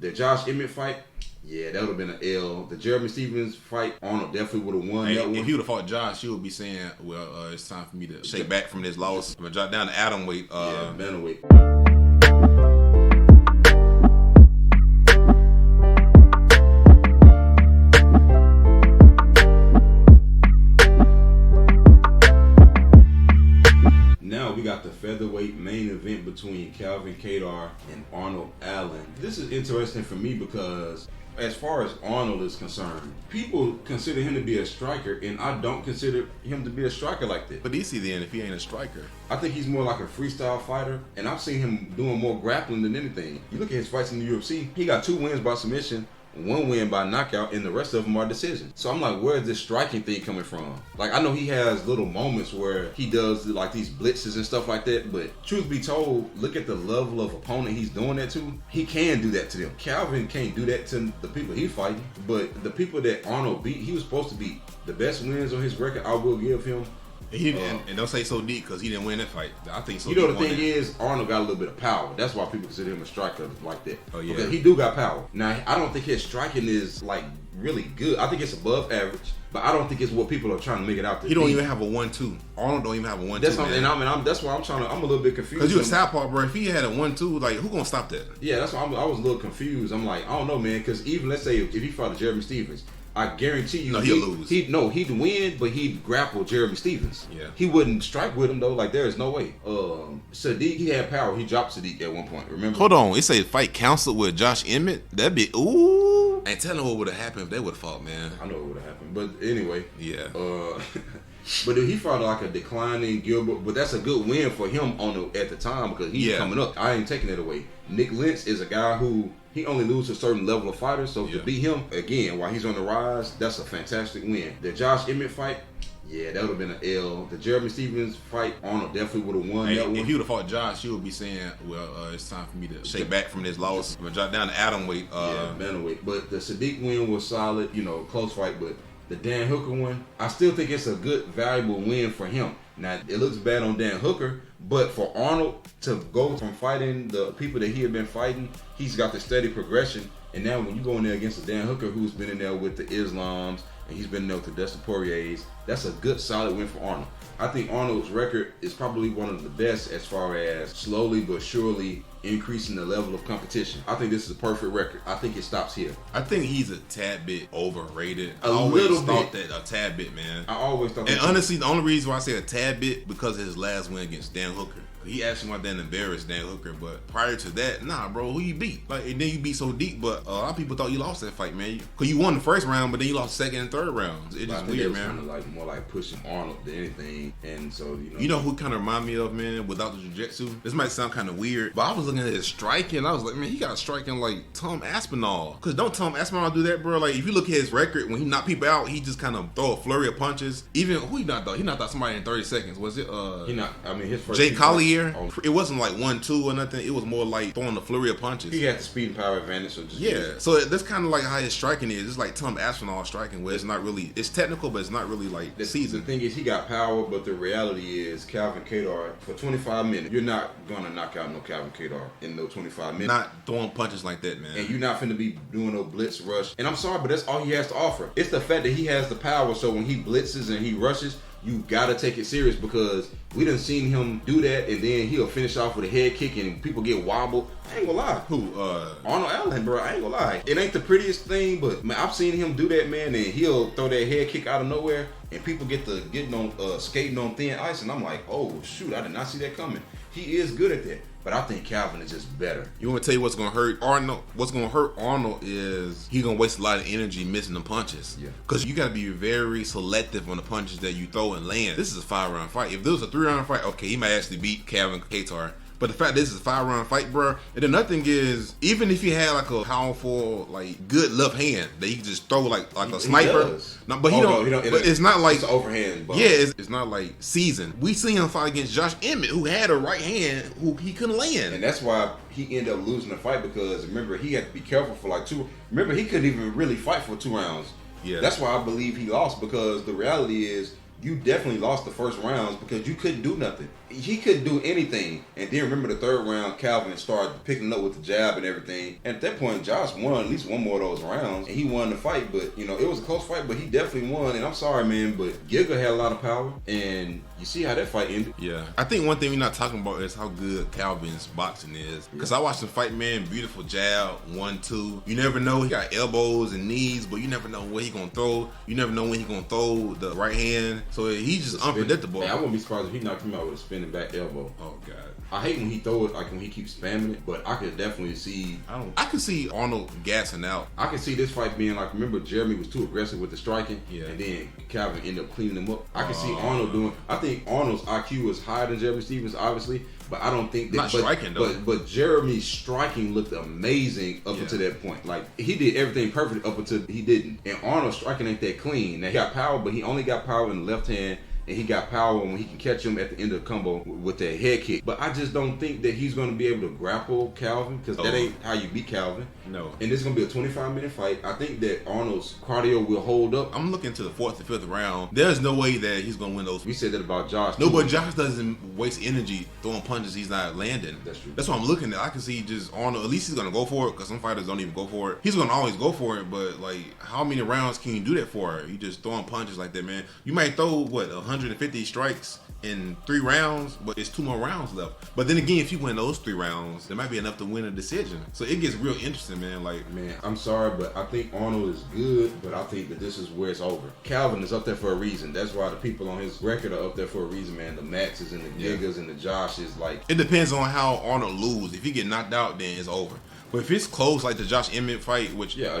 The Josh Emmett fight, yeah, that would have been an L. The Jeremy Stevens fight, Arnold definitely would have won that one. If he would have fought Josh, he would be saying, well, it's time for me to shake back from this loss. I'm going to drop down to atomweight. Yeah, bantamweight. Now we got the featherweight main event between Calvin Kattar and Arnold Allen. This is interesting for me because as far as Arnold is concerned, people consider him to be a striker, and I don't consider him to be a striker like that. But DC then, if he ain't a striker? I think he's more like a freestyle fighter, and I've seen him doing more grappling than anything. You look at his fights in the UFC, he got 2 wins by submission, 1 win by knockout, and the rest of them are decisions. So I'm like, where's this striking thing coming from? Like, I know he has little moments where he does like these blitzes and stuff like that, but truth be told, look at the level of opponent he's doing that to. He can do that to them. Calvin can't do that to the people he's fighting, but the people that Arnold beat, he was supposed to beat. The best wins on his record, I will give him. And don't say so deep because he didn't win that fight. I think so. You know, the thing is, Arnold got a little bit of power. That's why people consider him a striker like that. Oh, yeah. Because he do got power. Now, I don't think his striking is like really good. I think it's above average, but I don't think it's what people are trying to make it out to He don't even have a 1-2. Arnold don't even have a 1-2. That's that's why I'm a little bit confused. Because you a southpaw, bro. If he had a 1-2, like, who gonna stop that? Yeah, that's why I was a little confused. I'm like, I don't know, man. Because even let's say if he fought Jeremy Stevens, I guarantee you, he'll lose. He'd win, but he'd grapple Jeremy Stevens. Yeah, he wouldn't strike with him though. Like, there is no way. Sadiq, he had power. He dropped Sadiq at one point. Remember? Hold on, it say fight canceled with Josh Emmett. That'd be ooh. And tell them what would have happened if they would have fought, man. I know what would have happened, but anyway. Yeah. But he fought like a declining Gilbert, but that's a good win for him at the time because he's coming up. I ain't taking it away. Nick Lentz is a guy who he only loses a certain level of fighters, so to beat him again while he's on the rise, that's a fantastic win. The Josh Emmett fight, yeah, that would have been an L. The Jeremy Stevens fight, Arnold definitely would have won that one. If he would have fought Josh, he would be saying, well, it's time for me to shake back from this loss. I'm going to drop down to atomweight. Bantamweight. But the Sadiq win was solid, close fight, but the Dan Hooker one, I still think it's a good, valuable win for him. Now, it looks bad on Dan Hooker, but for Arnold to go from fighting the people that he had been fighting, he's got the steady progression. And now when you go in there against a Dan Hooker who's been in there with the Islams, and he's been in there with the Dustin Poiriers, that's a good, solid win for Arnold. I think Arnold's record is probably one of the best as far as slowly but surely increasing the level of competition. I think this is a perfect record. I think it stops here. I think he's a tad bit overrated. I always thought that a tad bit, man. I always thought that. And honestly, the only reason why I say a tad bit because of his last win against Dan Hooker. He actually went there and embarrassed Dan Hooker, but prior to that, nah, bro, who you beat? Like, and then you beat so deep, but a lot of people thought you lost that fight, man. Because you won the first round, but then you lost the second and third rounds. It's just weird, man. Kind of like more like pushing Arnold than anything, and so you know who kind of remind me of, man, without the jiu-jitsu? This might sound kind of weird, but I was looking at his striking. I was like, man, he got striking like Tom Aspinall. Because don't Tom Aspinall do that, bro? Like, if you look at his record, when he knocked people out, he just kind of throw a flurry of punches. Even who he knocked out? He knocked out somebody in 30 seconds. Was it? His first. Jay Collier. It wasn't like 1-2 or nothing. It was more like throwing a flurry of punches. He had the speed and power advantage. So that's kind of like how his striking is. It's like Tom Aspinall striking, where it's not really, it's technical, but it's not really like seasoned. The thing is, he got power, but the reality is, Calvin Kattar, for 25 minutes, you're not gonna knock out no Calvin Kattar in those 25 minutes. Not throwing punches like that, man. And you're not finna be doing no blitz rush. And I'm sorry, but that's all he has to offer. It's the fact that he has the power, so when he blitzes and he rushes, you gotta take it serious because we done seen him do that and then he'll finish off with a head kick and people get wobbled. I ain't gonna lie. Who? Arnold Allen, bro. I ain't gonna lie. It ain't the prettiest thing, but man, I've seen him do that, man, and he'll throw that head kick out of nowhere and people get to getting on skating on thin ice and I'm like, oh shoot, I did not see that coming. He is good at that. But I think Calvin is just better. You want to tell you what's going to hurt Arnold? What's going to hurt Arnold is he's going to waste a lot of energy missing the punches. Yeah. Because you got to be very selective on the punches that you throw and land. This is a 5-round fight. If this was a 3-round fight, okay, he might actually beat Calvin Kattar. But the fact this is a 5-round fight, bro, and then nothing is, even if he had like a powerful, like good left hand that he can just throw like a sniper. No, but he don't. But it's not like it's an overhand. Ball. Yeah, it's not like seasoned. We seen him fight against Josh Emmett, who had a right hand who he couldn't land, and that's why he ended up losing the fight because remember he had to be careful for like 2. Remember he couldn't even really fight for 2 rounds. Yeah, that's why I believe he lost because the reality is you definitely lost the first rounds because you couldn't do nothing. He couldn't do anything. And then remember the third round, Calvin started picking up with the jab and everything. And at that point, Josh won at least one more of those rounds. And he won the fight. But, you know, it was a close fight, but he definitely won. And I'm sorry, man, but Giga had a lot of power. And you see how that fight ended. Yeah. I think one thing we're not talking about is how good Calvin's boxing is. Because I watched him fight, man, beautiful jab, 1-2. You never know. He got elbows and knees, but you never know where he going to throw. You never know when he going to throw the right hand. So he's just unpredictable. Man, I wouldn't be surprised if he knocked him out with a spinning back elbow. Oh, God. I hate when he throw it, like when he keeps spamming it, but I could definitely see. I could see Arnold gassing out. I could see this fight being like, remember Jeremy was too aggressive with the striking, Yeah. and then Calvin ended up cleaning him up. I can see Arnold doing. I think Arnold's IQ is higher than Jeremy Stevens, obviously, but I don't think that. Not striking though. But Jeremy's striking looked amazing up until that point. Like he did everything perfect up until he didn't, and Arnold's striking ain't that clean. Now he got power, but he only got power in the left hand. And he got power when he can catch him at the end of the combo with that head kick. But I just don't think that he's going to be able to grapple Calvin because that ain't how you beat Calvin. No. And this is going to be a 25-minute fight. I think that Arnold's cardio will hold up. I'm looking to the 4th and 5th round. There's no way that he's going to win those. We said that about Josh. No, but Josh doesn't waste energy throwing punches he's not landing. That's true. That's what I'm looking at. I can see just Arnold, at least he's going to go for it because some fighters don't even go for it. He's going to always go for it, but like how many rounds can you do that for? You just throwing punches like that, man. You might throw, 150 strikes in 3 rounds, but it's 2 more rounds left. But then again, if you win those 3 rounds, there might be enough to win a decision. So it gets real interesting, man. Like, man, I'm sorry, but I think Arnold is good, but I think that this is where it's over. Calvin is up there for a reason. That's why the people on his record are up there for a reason, man. The Maxes and the Gigas and the Joshes, like. It depends on how Arnold loses. If he get knocked out, then it's over. But if it's close, like the Josh Emmett fight, which Yeah,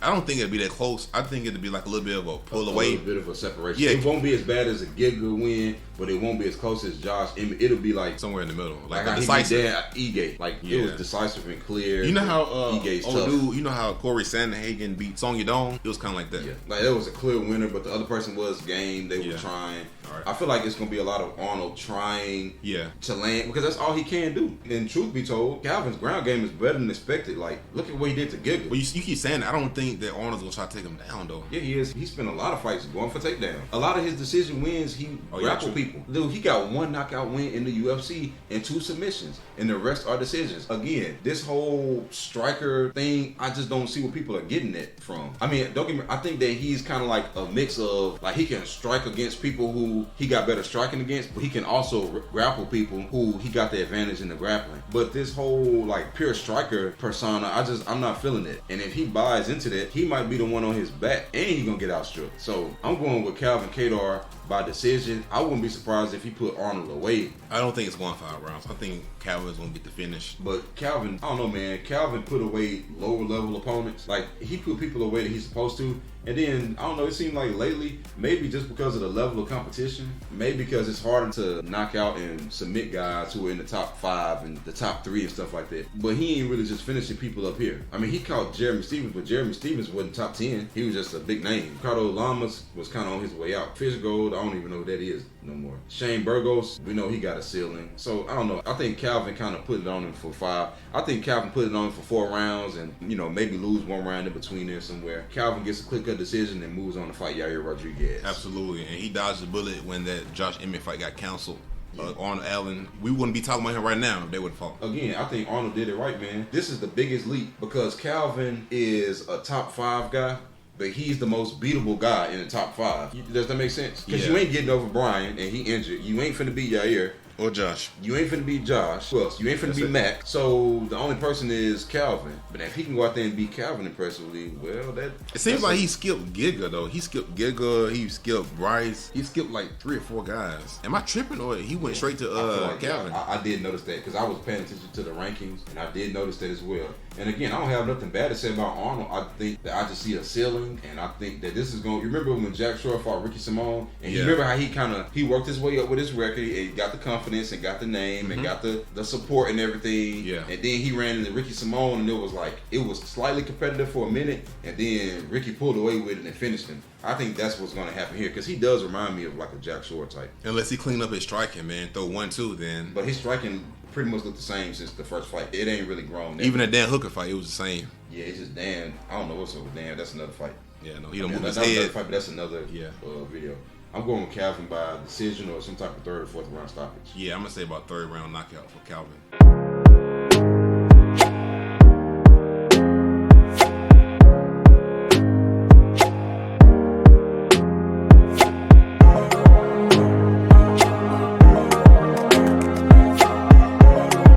I don't think it'd be that close. I think it'd be like a little bit of a pull away. A little bit of a separation. Yeah. It won't be as bad as a Giga win, but it won't be as close as Josh Emmett. It'll be like Somewhere in the middle, like how a he decisive. beat Ige. Like it was decisive and clear. You know how Ige's tough. dude, you know how Corey Sandhagen beat Song Yadong? It was kind of like that. Yeah, like that was a clear winner, but the other person was game. They were trying. Right. I feel like it's gonna be a lot of Arnold trying to land because that's all he can do. And truth be told, Calvin's ground game is better than expected. Like look at what he did to Giga. But you keep saying that. I don't think that Arnold's gonna try to take him down though. Yeah, he is. He spent a lot of fights going for takedown. A lot of his decision wins, he grappled people. Dude, he got 1 knockout win in the UFC and 2 submissions, and the rest are decisions. Again, this whole striker thing, I just don't see where people are getting it from. I mean, don't get me. I think that he's kind of like a mix of like he can strike against people who he got better striking against, but he can also grapple people who he got the advantage in the grappling. But this whole like pure striker persona, I'm not feeling it. And if he buys into that, he might be the one on his back, and he gonna get outstruck. So I'm going with Calvin Kattar by decision. I wouldn't be surprised if he put Arnold away. I don't think it's going 5 rounds. I think Calvin's gonna get the finish. But Calvin, I don't know, man. Calvin put away lower level opponents. Like he put people away that he's supposed to. And then, I don't know, it seemed like lately, maybe just because of the level of competition, maybe because it's harder to knock out and submit guys who are in the top 5 and the top 3 and stuff like that. But he ain't really just finishing people up here. I mean, he caught Jeremy Stevens, but Jeremy Stevens wasn't top 10. He was just a big name. Ricardo Lamas was kind of on his way out. Fishgold, I don't even know who that is no more. Shane Burgos, we know he got a ceiling. So, I don't know. I think Calvin kind of put it on him for 5. I think Calvin put it on him for 4 rounds and, maybe lose 1 round in between there somewhere. Calvin gets a clear-cut decision and moves on to fight Yair Rodriguez. Absolutely. And he dodged the bullet when that Josh Emmett fight got canceled. Arnold Allen, we wouldn't be talking about him right now if they would have fought. Again, I think Arnold did it right, man. This is the biggest leap because Calvin is a top 5 guy, but he's the most beatable guy in the top 5. Does that make sense? Because you ain't getting over Brian and he injured. You ain't finna beat Yair. Or Josh. You ain't finna beat Josh. Who else? You ain't finna beat Mac. So the only person is Calvin. But if he can go out there and beat Calvin impressively, well, that... It seems like he skipped Giga, though. He skipped Giga. He skipped Bryce. He skipped like 3 or 4 guys. Am I tripping or he went straight to Calvin? I did notice that because I was paying attention to the rankings and I did notice that as well. And again, I don't have nothing bad to say about Arnold. I think that I just see a ceiling and I think that this is going... You remember when Jack Shore fought Ricky Simone? And you remember how he worked his way up with his record and got the confidence and got the name and got the support and everything. Yeah. And then he ran into Ricky Simone and it was slightly competitive for a minute and then Ricky pulled away with it and finished him. I think that's what's going to happen here because he does remind me of like a Jack Shore type. Unless he clean up his striking, man. Throw 1-2 then. But his striking pretty much looked the same since the first fight. It ain't really grown. Even that Dan Hooker fight, it was the same. Yeah, it's just Dan. I don't know what's up with Dan. That's another fight. Yeah, no, he don't move his head. head. Another fight, but that's another video. I'm going with Calvin by decision or some type of third or fourth round stoppage. Yeah, I'm gonna say about third round knockout for Calvin.